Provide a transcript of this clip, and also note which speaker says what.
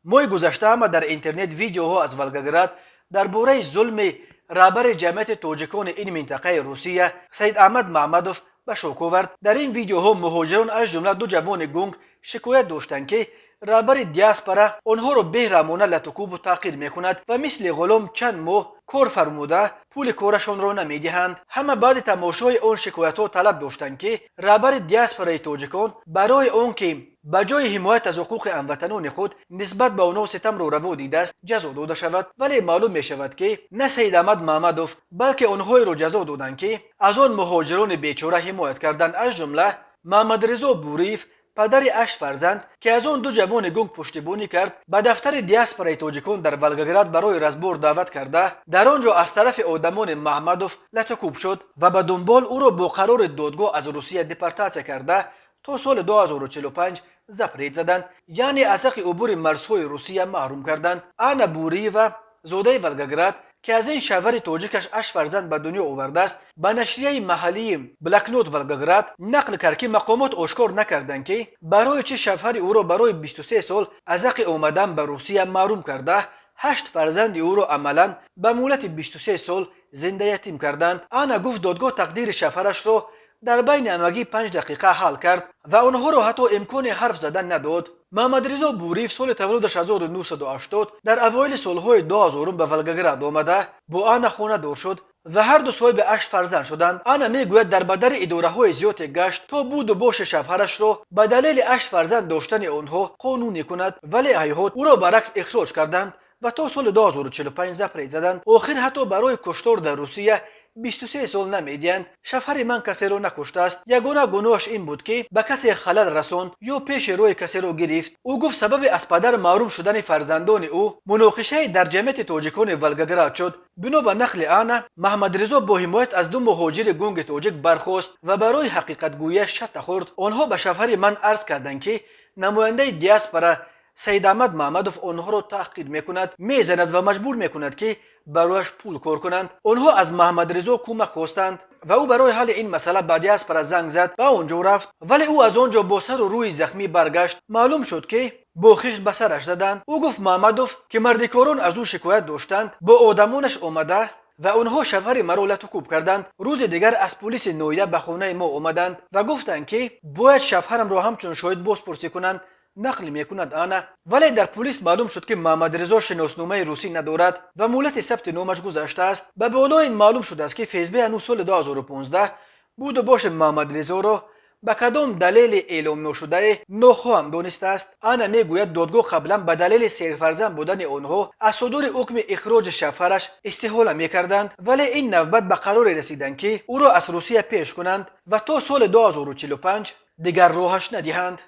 Speaker 1: ماه گذشته اما در اینترنت ویدیوها از ولگگراد درباره ظلم رهبر جمعیت توجکان این منطقه روسیه سید احمد محمدوف به شوک آورد. در این ویدیوها مهاجران از جمله دو جوان گنگ شکایت داشتند که رهبر دیاسپورا آنها را بهرامانه لطکوب و تحقیر میکند و مثل غلام چند ماه کار فرموده پول کارشان را نمیدهند. همه بعد تماشای آن شکایت‌ها طلب داشتند که رهبر دیاسپورای توجکان برای آنکه به جای حمایت از حقوق هموطنان خود نسبت به آنها ستم رو روا دیده است جزا داده شود. ولی معلوم می شود که نه سید احمد محمدوف بلکه آنهایی را جزا دادند که از آن مهاجران بیچاره حمایت کردند، از جمله محمد رضا بوریف پدر 8 فرزند که از آن دو جوان گنگ پشتیبانی کرد به دفتر دیاسپورای توجکان در ولگگراد برای رزبور دعوت کرده در آنجا از طرف آدمان محمدوف لطکوب شد و به دنبال او را با قرار دادگاه از روسیه دپورتاسیون کرده تا سال 2045 زپریت زدند، یعنی از حق عبور مرزهای روسیه محروم کردند. آنا بوری و زوده ولگگراد که از این شوهر توجکش 8 فرزند به دنیا آورده است به نشریه محلی بلکنوت ولگگراد نقل کرد که مقامات آشکار نکردند که برای چه شوهر او را برای 23 سال از حق آمدن به روسیه محروم کرده 8 فرزند او را عملا به مهلت 23 سال زنده یتیم کردند. آنا گفت دادگاه تقدیر شوهرش را در بین همگی 5 دقیقه حل کرد و آنها را حتی امکان حرف زدن نداد. محمد رضا بوریف سال تولدش 1980 در اوایل سالهای 2000 به ولگگراد آمده با آنا خانه دار شد و هر دو صاحب 8 فرزند شدند. آنا میگوید در بدر اداره های زیاد گشت تا بود و باش شوهرش را به دلیل 8 فرزند داشتن آنها قانونی کند، ولی هیهات او را برعکس اخراج کردند و تا سال 2045 زپریت زدند. آخر حتی برای کشتار در روسیه 23 سال نمیدیند. شوهر من کسی رو نکشته است، یگانه گناهش این بود که به کسی خلل رساند یا پیش روی کسی رو گرفت. او گفت سبب از پدر محروم شدن فرزندان او مناقشه در جمعیت توجکان ولگگراد شد. بنا به نقل آنا، محمد رضا با حمایت از دو مهاجر گنگ توجک برخاست و برای حقیقت گویی شت خورد. آنها به شوهر من عرض کردند که نماینده دیاسپورا سید احمد محمدوف آنها را تحقیر میکند، میزند و مجبور میکند که برایش پول کار کنند. آنها از محمد رضا کمک خواستند و او برای حل این مسئله به دیاسپورا زنگ زد و آنجا رفت، ولی او از آنجا با سر و روی زخمی برگشت. معلوم شد که با خشت به سرش زدند. او گفت محمدوف که مردکاران از او شکایت داشتند با آدمانش آمده و آنها شوهر مرا لطکوب کردند. روز دیگر از پلیس نویده به خانه ما آمدند و گفتند که باید شوهرم را همچون شاهد بازپرسی کنند. نقل میکند آنا، ولی در پلیس معلوم شد که محمد رضا شناسنامه روسی ندارد و مهلت ثبت نامش گذشته است. به بالا این معلوم شده است که فیسبوک هنوز سال 2015 بود و باش محمد رضا را به کدام دلیل اعلام نشده ناخواهم دانسته است. آنا میگوید دادگاه قبلا به دلیل سرفرزند بودن آنها از صدور حکم اخراج شوهرش استحاله میکردند، ولی این نوبت به قرار رسیدند که او را از روسیه پیش کنند و تا سال 2045 دیگر راهش ندهند.